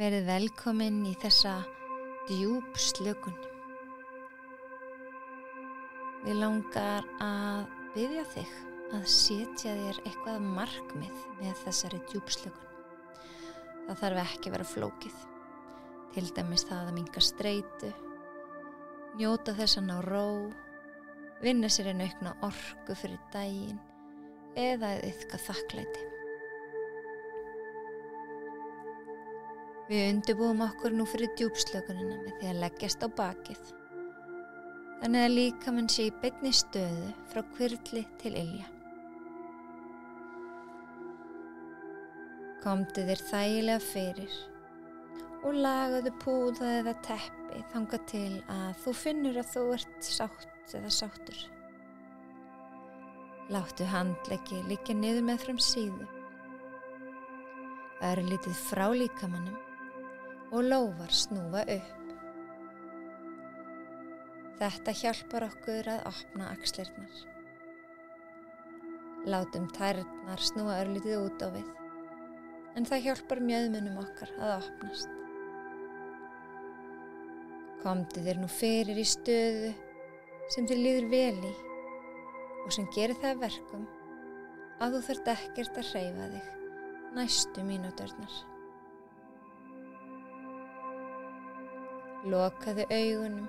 Verið velkomin í þessa djúpslökun. Mig langar að biðja þig að setja þér eitthvað markmið með þessari djúpslökun. Það þarf ekki vera flókið. Til dæmis það að minnka streitu, njóta þess að ná ró, vinna sér einn aukna orku fyrir daginn eða að iðka þakklæti. Við undirbúum okkur nú fyrir djúpslökunina með því að leggjast á bakið. Þannig að líkaminn sé í beinni stöðu frá hvirfli til ilja. Komdu þér þægilega fyrir og lagaðu púða eða teppi þangað til að þú finnur að þú ert sátt eða sáttur. Láttu handleggi liggja niður með fram síðu. Örlítið frá líkamannum og lófar snúa upp. Þetta hjálpar okkur að opna axlirnar. Látum tærnar snúa örlítið út á við, en það hjálpar mjöðmunum okkar að opnast. Komdu þér nú fyrir í stöðu sem þér líður vel í og sem gerir það að verkum að þú þarft ekkert að hreyfa þig næstu mínúturnar. Lokaðu augunum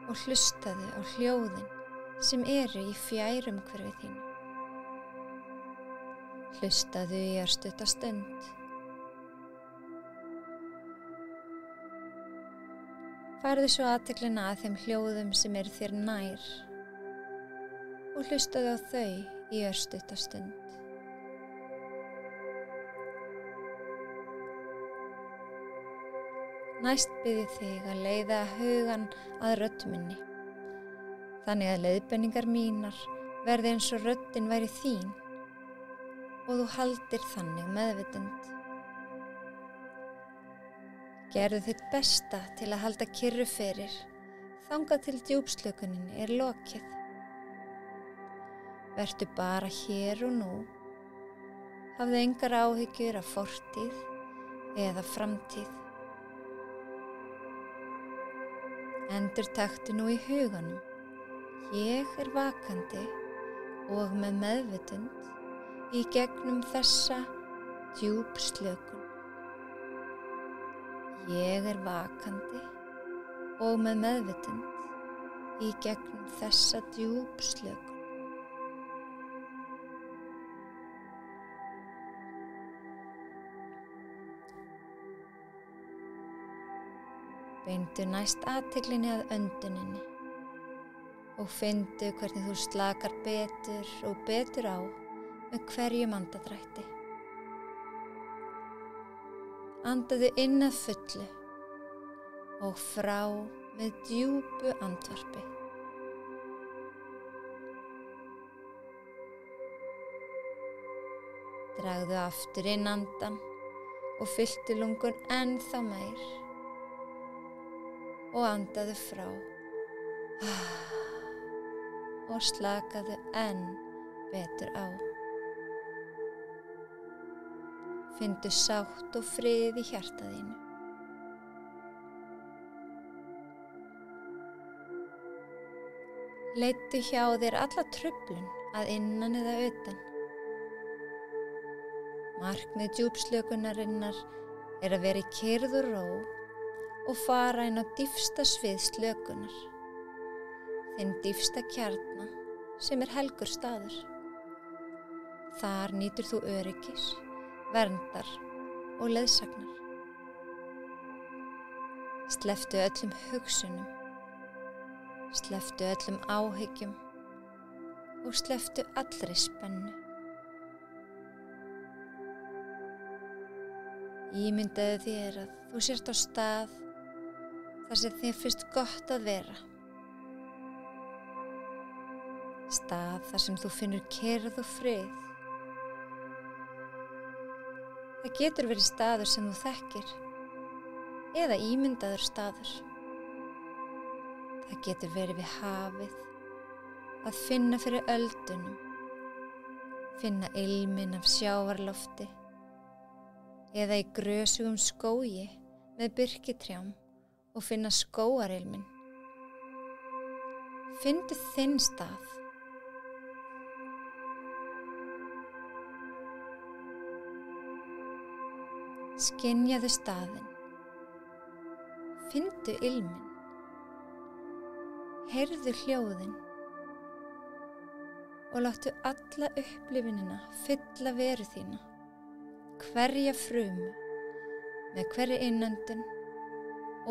og hlustaðu á hljóðin sem eru í fjærumhverfi þínu. Hlustaðu í örstutta stund. Færðu svo athyglina að þeim hljóðum sem eru þér nær og hlustaðu á þau í örstutta stund. Næst bið ég þig að leiða hugan að rödd minni, þannig að leiðbeiningar mínar verði eins og röddin væri þín og þú haldir þannig meðvitund. Gerðu þitt besta til að halda kyrru fyrir, þangað til djúpslökuninni er lokið. Vertu bara hér og nú, hafðu engar áhyggjur af fortíð eða framtíð. Endurtaktu nú í huganum, ég er vakandi og með meðvitund í gegnum þessa djúpslökun. Ég er vakandi og með meðvitund í gegnum þessa djúpslökun. Beindu næst athyglinni að önduninni og findu hvernig þú slakar betur og betur á með hverjum andardrætti. Andaðu inn að fullu og frá með djúpu andvarpi. Dragðu aftur inn andan og fylltu lungun ennþá meir. Og andaðu frá og slakaðu enn betur á. Findu sátt og frið í hjarta þínu. Leiddu hjá þér alla truflun að innan eða utan. Markmið djúpslökunarinnar er að vera í kyrrð og ró og fara inn á dýpsta svið slökunar, þinn dýpsta kjarna sem er helgur staður. Þar nýtur þú öryggis, verndar og leiðsagnar. Slepptu öllum hugsunum, slepptu öllum áhyggjum og slepptu allri spennu. Ímyndaðu þér að þú sért á stað þar sem þér finnst gott að vera. Stað þar sem þú finnur kyrrð og frið. Það getur verið staður sem þú þekkir eða ímyndaður staður. Það getur verið við hafið, að finna fyrir öldunum, finna ilminn af sjávarlofti eða í grösugum skógi með birkitrjám og finna skógarilminn. Finndu þinn stað. Skynjaðu staðinn. Finndu ilminn. Heyrðu hljóðin og láttu alla upplifunina fylla veru þína, hverja frumu með hverri innöndun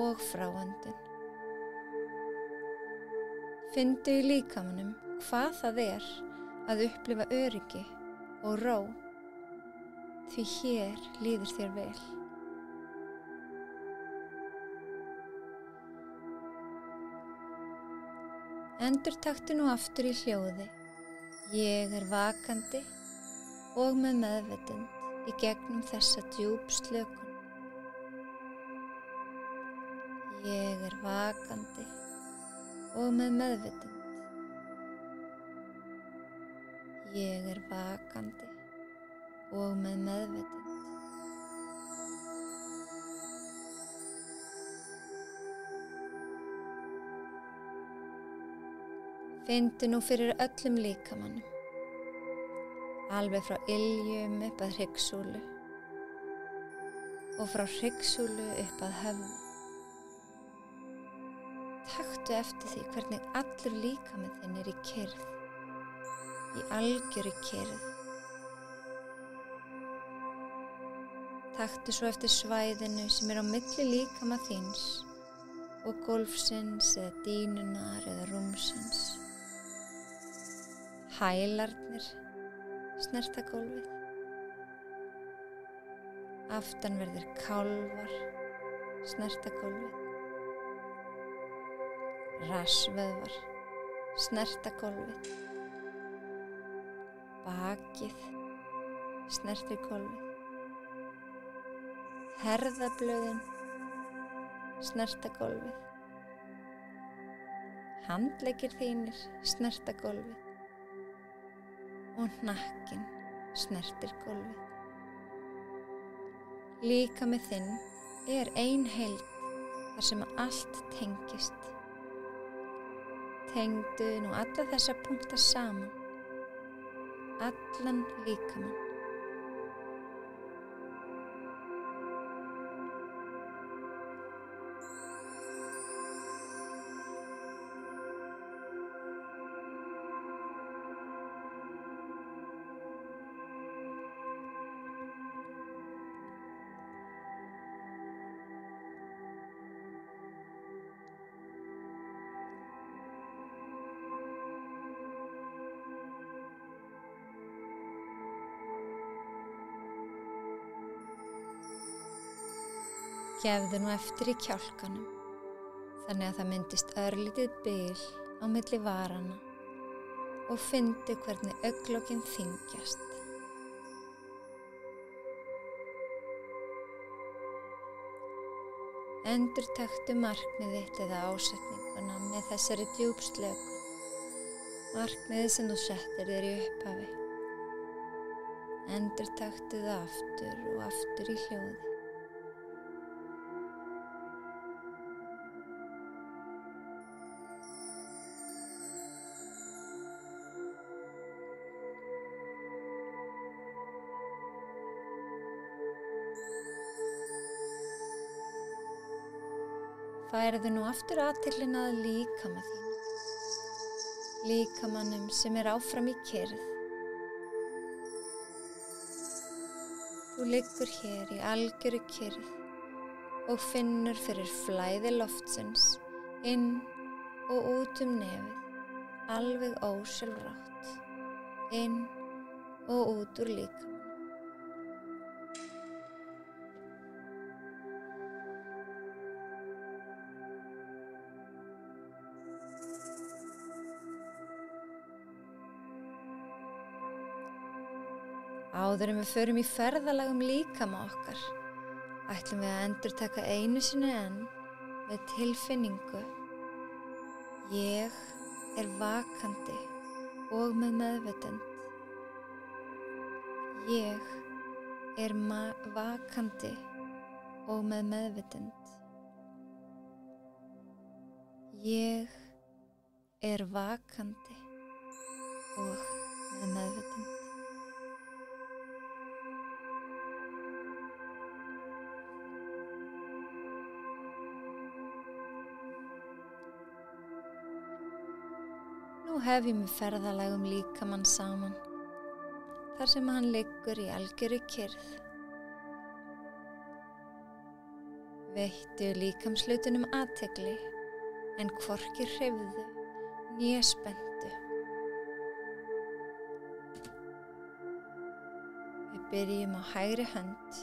og fráöndun. Finndu í líkamanum hvað það að upplifa öryggi og ró, því hér líður þér vel. Endurtaktu nú aftur í hljóði: ég er vakandi og með meðvitund í gegnum þessa djúpslökun. Ég er vakandi og með meðvitund. Ég er vakandi og með meðvitund. Finndu nú fyrir öllum líkamanum, alveg frá iljum upp að hryggsúlu og frá hryggsúlu upp að höfði. Taktu eftir því hvernig allur líkaminn þinn í kyrrð, í algjöru kyrrð. Taktu svo eftir svæðinu sem á milli líkama þíns og gólfsins eða dýnunar eða rúmsins. Hælarnir snerta gólfið. Aftanverðir kálfar snerta gólfið. Rassvöðvar snerta gólfið. Bakið snertir gólfið. Herðablöðin snerta gólfið. Handleggir þínir snerta gólfið. Og hnakkinn snertir gólfið. Líkami þinn er ein heild þar sem allt tengist. Tengdu nú alla þessa punkta saman, allan líkamann. Gefðu nú eftir í kjálkanum, þannig að það myndist örlítið bil á milli varanna og fyndu hvernig augnlokin þyngjast. Endurtaktu markmið þitt eða ásetninguna með þessari djúpslökun, markmiðið sem þú settir þér í upphafi. Endurtaktu það aftur og aftur í hljóði. Færðu nú aftur athyglina að líkama þínum, líkamanum sem er áfram í kyrrð. Þú liggur hér í algjöru kyrrð og finnur fyrir flæði loftsins inn og út nefið, alveg ósjálfrátt, inn og út úr líkamanum. Áður en við förum í ferðalag líkama okkar, ætlum við að endurtaka einu sinni enn með tilfinningu: ég er vakandi og með meðvitund. Ég er vakandi og með meðvitund. Ég er vakandi og með meðvitund. Nú hefjum við ferðalag líkamann saman, þar sem hann liggur í algjörri kyrrð. Veittu líkamshlutunum athygli, en hvorki hreyfðu né spenntu. Við byrjum á hægri hönd.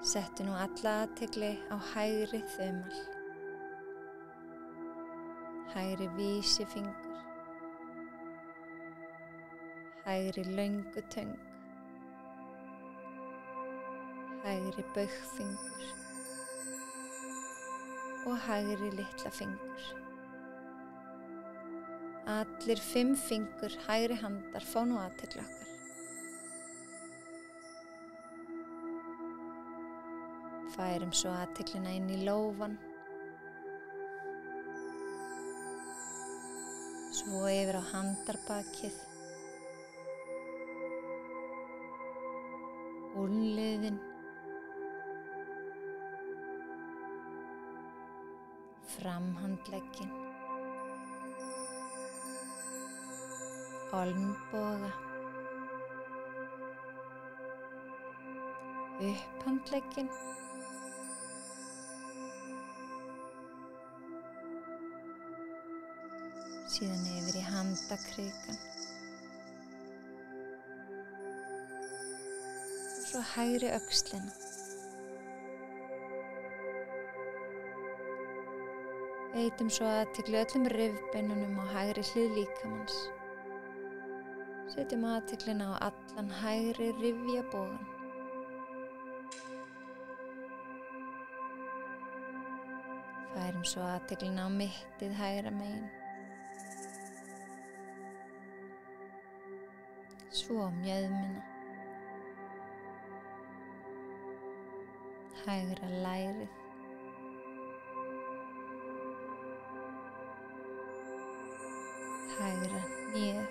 Settu nú alla athygli á hægri þumal, hægri vísifingur, hægri löngu töng, hægri baugfingur og hægri litla fingur. Allir 5 fingur hægri handar fá nú athygli okkar. Færum svo athyglina inn í lófann, svo yfir á handarbakið, úlnliðinn, framhandlegginn, olnboga, upphandlegginn, síðan yfir í handakrikan og svo hægri öxlina. Veitum svo athygli öllum rifbeinunum á hægri hlið líkamans. Setjum athyglina á allan hægri rifjabogann. Færum svo athyglina á mittið hægra megin. Svo mjöðmina, hægra lærið, hægra hnéð,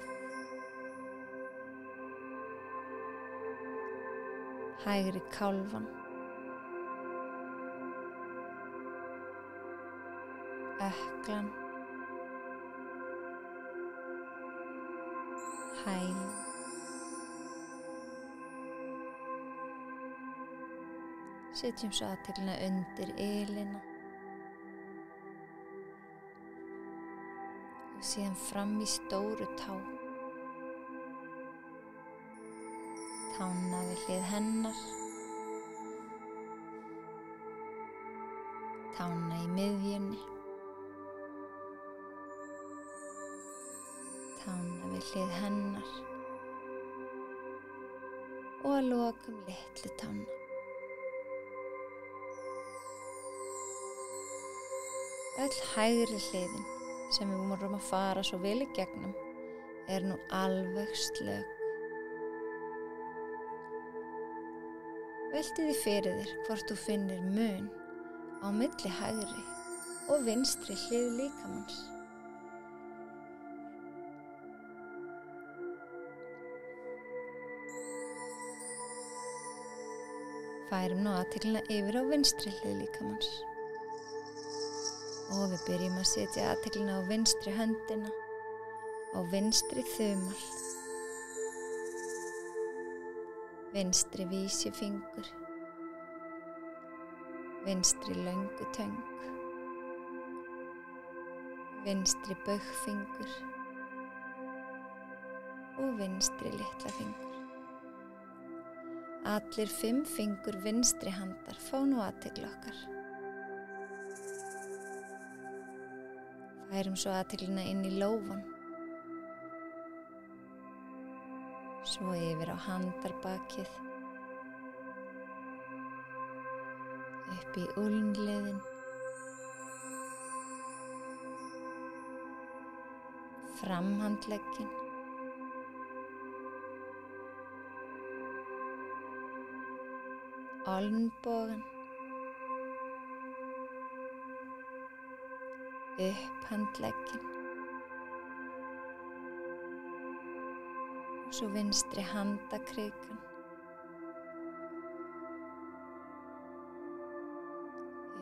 hægri kálfann, ökklan, hælinn, setjum svo athyglina undir ylina og síðan fram í stóru tá. Tána við hlið hennar, tána í miðjunni, tána við hlið hennar og að lokum litlu tána. Öll hægri hliðin sem við vorum að fara svo vel í gegnum er nú alveg slök. Veltu því fyrir þér hvort þú finnir mun á milli hægri og vinstri hlið líkamans. Færum nú athyglina yfir á vinstri hlið líkamans. Og við byrjum að setja athyglina á vinstri höndina, á vinstri þumal, vinstri vísifingur, vinstri löngu töng, vinstri baugfingur og vinstri litla fingur. Allir 5 fingur vinstri handar fá nú athygli okkar. Færum svo athyglina inn í lófann, svo yfir á handarbakið, upp í úlnliðinn, framhandlegginn, olnbogann, upp handlegginn og svo vinstri handakrikan,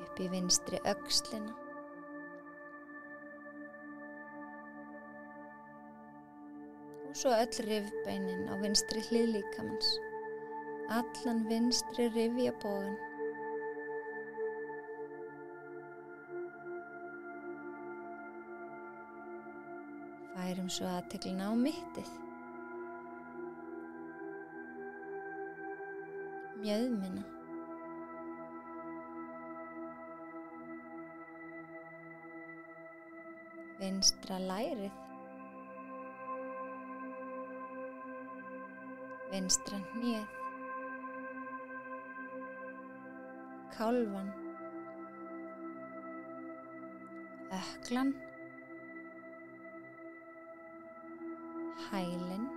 upp í vinstri öxlina og svo öll rifbeinin á vinstri hlið líkamans, allan vinstri rifjabogann. Færum svo athyglina á mittið, mjöðmina, vinstra lærið, vinstra hnéð, kálfann, ökklan, hælinn,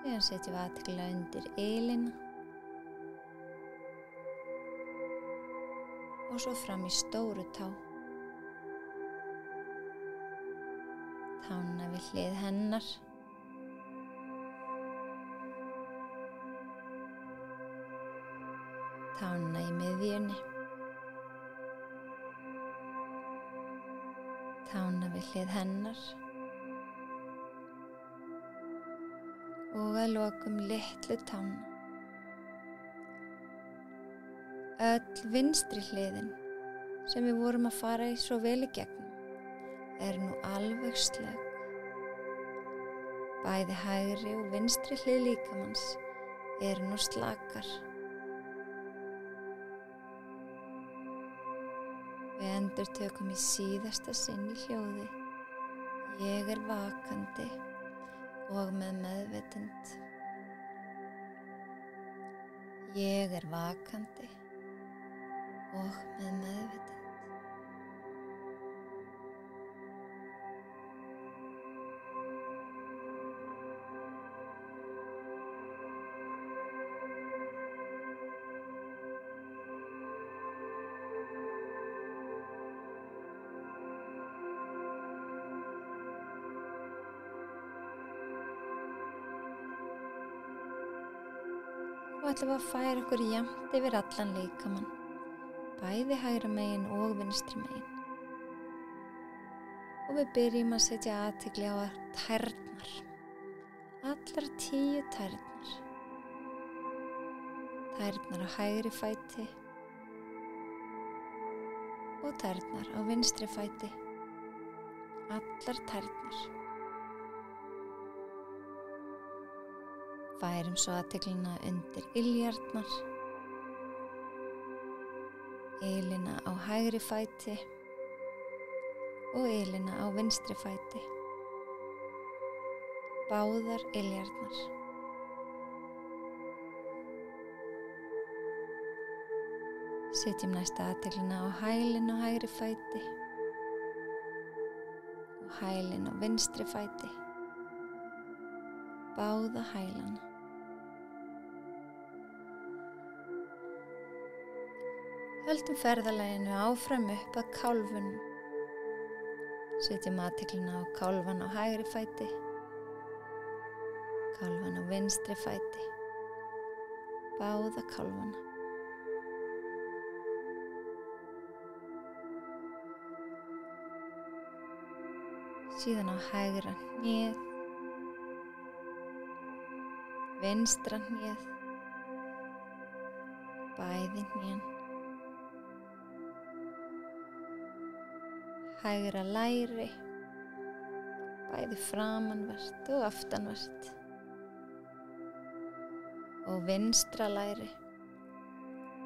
síðan setjum við athygli undir ylina og svo fram í stóru tá, tána við hlið hennar, tána í miðjunni, tána við hlið hennar og að lokum litlu tána. Öll vinstri hliðin sem við vorum að fara í svo vel í gegnum nú alveg slökk. Bæði hægri og vinstri hlið líkamans nú slakar. Við endurtökum í síðasta sinn í hljóði: ég vakandi og með meðvitund. Ég vakandi og með meðvitund. Og ætlum við að færa okkur jafnt yfir allan líkamann, bæði hægra megin og vinstri megin. Og við byrjum að setja athygli á tærnar, allar 10 tærnar. Tærnar á hægri fæti og tærnar á vinstri fæti, allar tærnar. Færum svo athyglina undir iljarnar, ylina á hægri fæti og ylina á vinstri fæti, báðar iljarnar. Setjum næsta athyglina á hælinn á hægri fæti og hælinn á vinstri fæti, báða hælana. Höldum ferðalaginu áfram upp að kálfunum. Setjum athyglina á kálfann á hægri fæti, kálfann á vinstri fæti, báða kálfana. Síðan á hægra hnéð, vinstra hnéð, bæði hnén. Hægra læri, bæði framanvert og aftanvert. Og vinstra læri,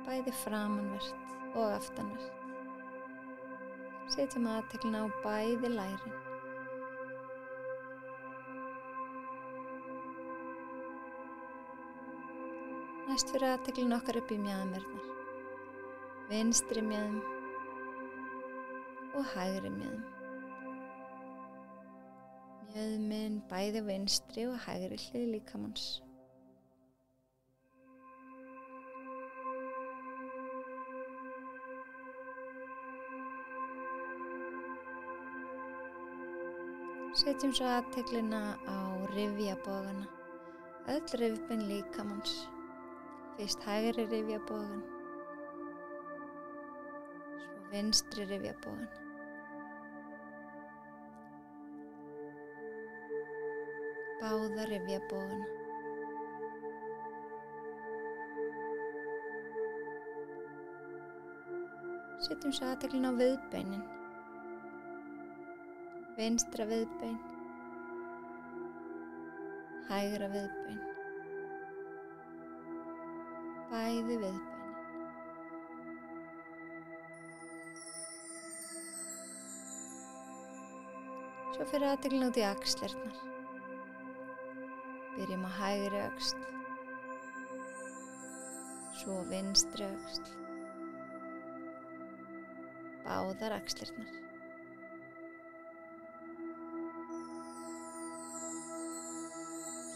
bæði framanvert og aftanvert. Setjum athyglina á bæði lærin. Næst fyrir athyglin okkar upp í mjaðmirnar, vinstri mjaðm og hægri mjaðm. Mjöðminn bæði vinstri og hægri hlið líkamans. Setjum svo athyglina á rifjabogana, öll rifbein líkamans. Fyrst hægri rifjabogan, svo vinstri rifjabogan. Báða rifjabogana. Setjum svo athyglina á viðbeinin. Vinstra viðbein, hægra viðbein, bæði viðbeinin. Svo fyrir athyglin út í axlirnar. Byrjum á hægri öxl, svo vinstri öxl, báðar axlirnar.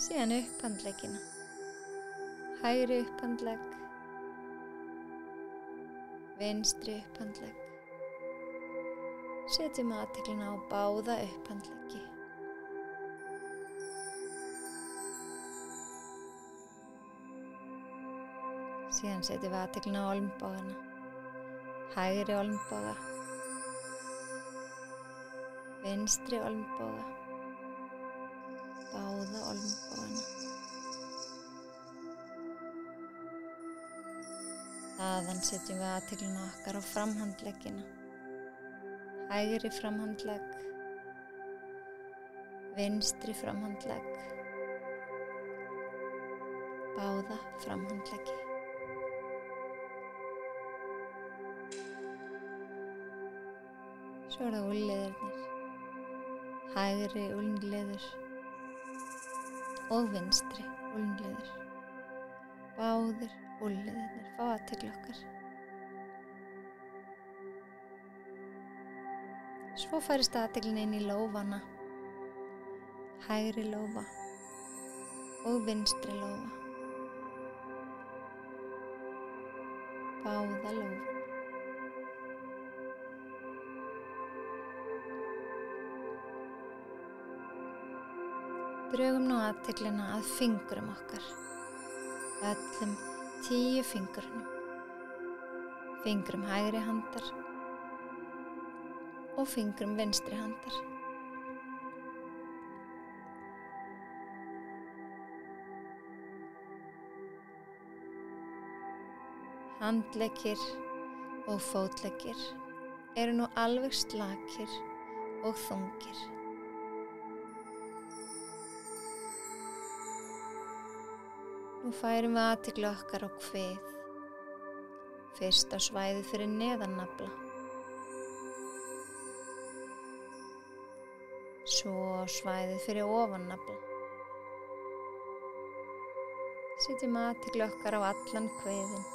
Síðan upphandleggina, hægri upphandlegg, vinstri upphandlegg. Setjum athyglina á báða upphandleggi. Síðan setjum við athyglina á olnbogana, hægri olnboga, vinstri olnboga, báða olnbogana. Þaðan setjum við athyglina okkar á framhandleggina, hægri framhandlegg, vinstri framhandlegg, báða framhandleggi. Svo það úlnliðirnir, hægri úlnliður og vinstri úlnliður. Báðir úlnliðirnir fá athygli okkar. Svo færist athyglin inn í lófana, hægri lófa og vinstri lófa. Báða lófana. Drögum nú athyglina að fingrum okkar, öllum 10 fingrunum, fingrum hægri handar og fingrum vinstri handar. Handleggir og fótleggir eru nú alveg slakir og þungir. Nú færum við athygli okkar á kvið, fyrst á svæðið fyrir neðan nafla, svo á svæðið fyrir ofan nafla. Setjum athygli okkar á allan kviðinn.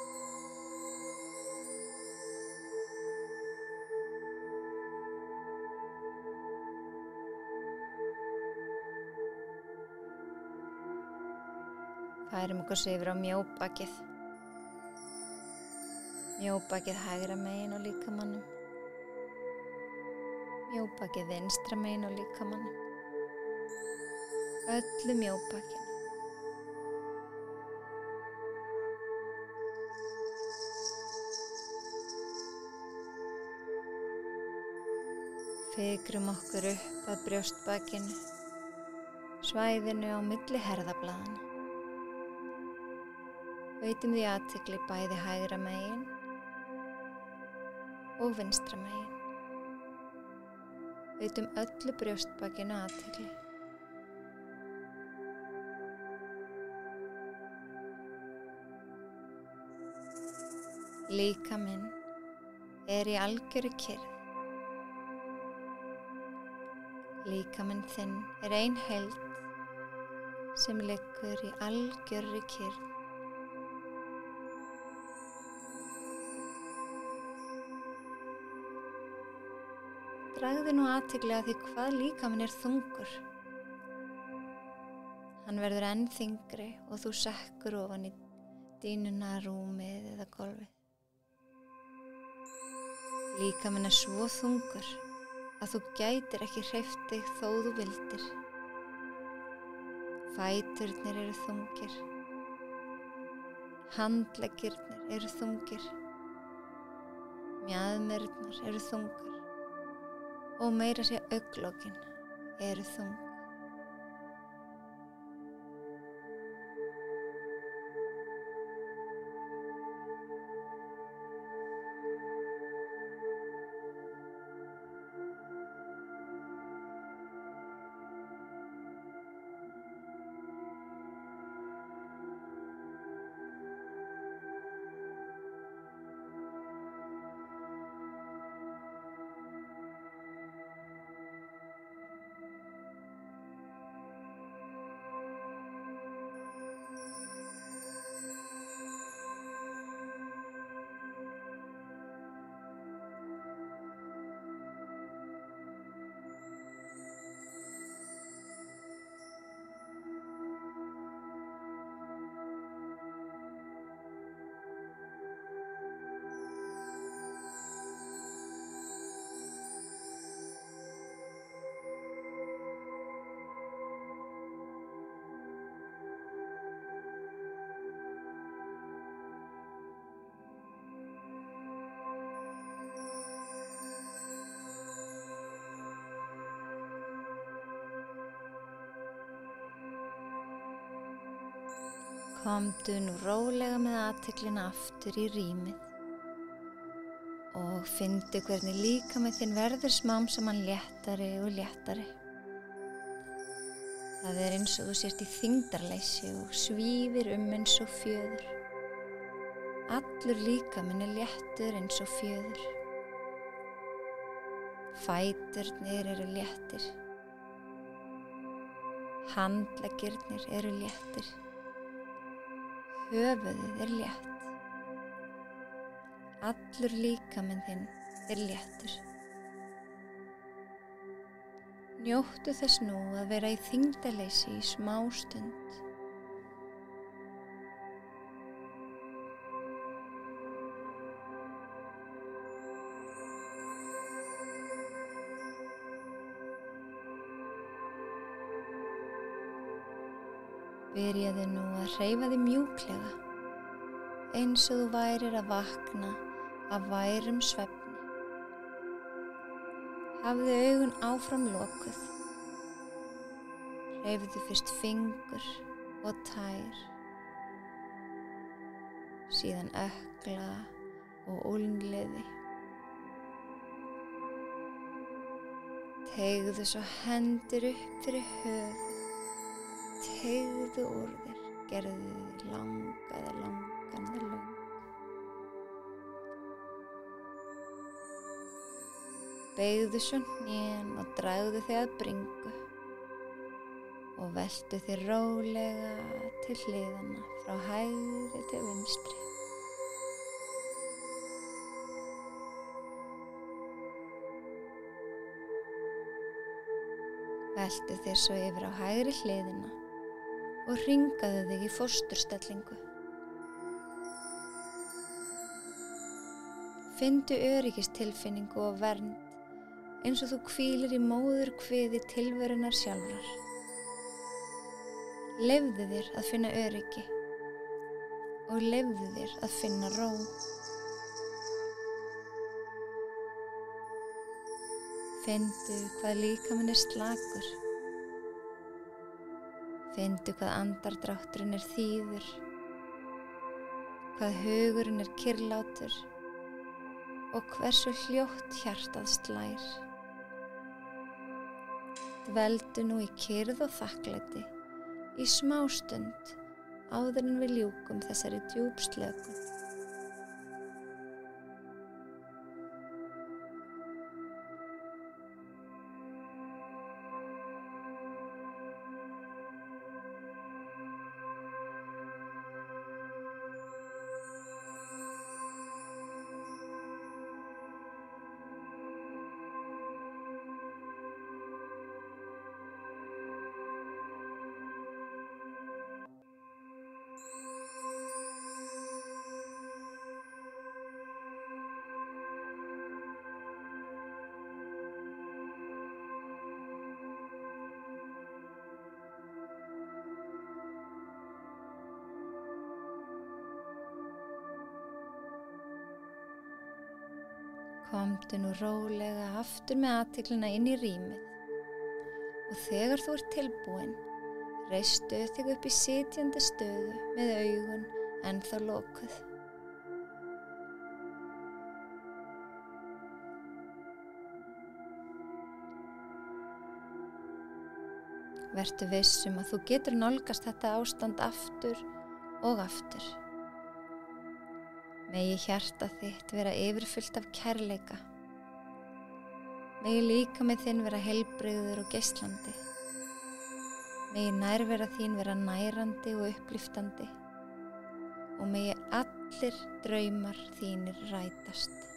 Færum okkur svo yfir á mjóbakið. Mjóbakið hægra megin á líkamannum. Mjóbakið vinstra megin á líkamannum. Öllu mjóbakinu. Fikrum okkur upp að brjóstbakinu, svæðinu á milli herðablaðanna. Veitum því athygli bæði hægra megin og vinstra megin. Veitum öllu brjóstbakinu athygli. Líkaminn er í algjörri kyrrð. Líkaminn þinn er ein heild sem liggur í algjörri kyrrð. Dragðu nú athygli að því hvað líkaminn er þungur. Hann verður enn þyngri og þú sekkur ofan í dýnuna, rúmið eða gólfið. Líkaminn er svo þungur að þú gætir ekki hreyft þig þó þú vildir. Fæturnir eru þungir. Handleggirnir eru þungir. Mjaðmirnar eru þungar og meira sé augnlokin eru þung. Komdu nú rólega með athyglina aftur í rýmið og fyndu hvernig líkaminn þinn verður smám saman léttari og léttari. Það er eins og þú sért í þyngdarleysi og svífir eins og fjöður. Allur líkaminn er léttur eins og fjöður. Fæturnir eru léttir. Handleggirnir eru léttir. Höfuðið er létt. Allur líkaminn þinn er léttur. Njóttu þess nú að vera í þyngdarleysi í smástund. Byrjaðu nú að hreyfa þig mjúklega, eins og þú værir að vakna af værum svefni. Hafðu augun áfram lokuð. Hreyfðu fyrst fingur og tær, síðan ökkla og úlnliði. Teygðu svo hendur upp fyrir höfuð. Teygðu úr þér, gerðu þig langa eða langan eða löng. Beygðu svo hnén og dragðu þig að bringu og veltu þig rólega til hliðanna frá hægri til vinstri. Veltu þig svo yfir á hægri hliðina og hringaðu þig í fósturstellingu. Fyndu öryggistilfinningu og vernd eins og þú hvílir í móðurkviði tilverunnar sjálfrar. Leyfðu þér að finna öryggi og leyfðu þér að finna ró. Fyndu hvað líkaminn er slakur. Fyndu hvað andardrátturinn er þýður, hvað hugurinn er kyrrlátur og hversu hljótt hjartað slær. Dveldu nú í kyrrð og þakklæti í smástund áður en við ljúkum þessari djúpslökun. Komdu nú rólega aftur með athyglina inn í rýmið og þegar þú ert tilbúin, reistu þig upp í sitjandi stöðu með augun ennþá lokuð. Vertu viss að þú getur nálgast þetta ástand aftur og aftur. Megi hjarta þitt vera yfirfullt af kærleika. Megi líkami þinn vera heilbrigður og geislandi. Megi nærvera þín vera nærandi og upplyftandi. Og megi allir draumar þínir rætast.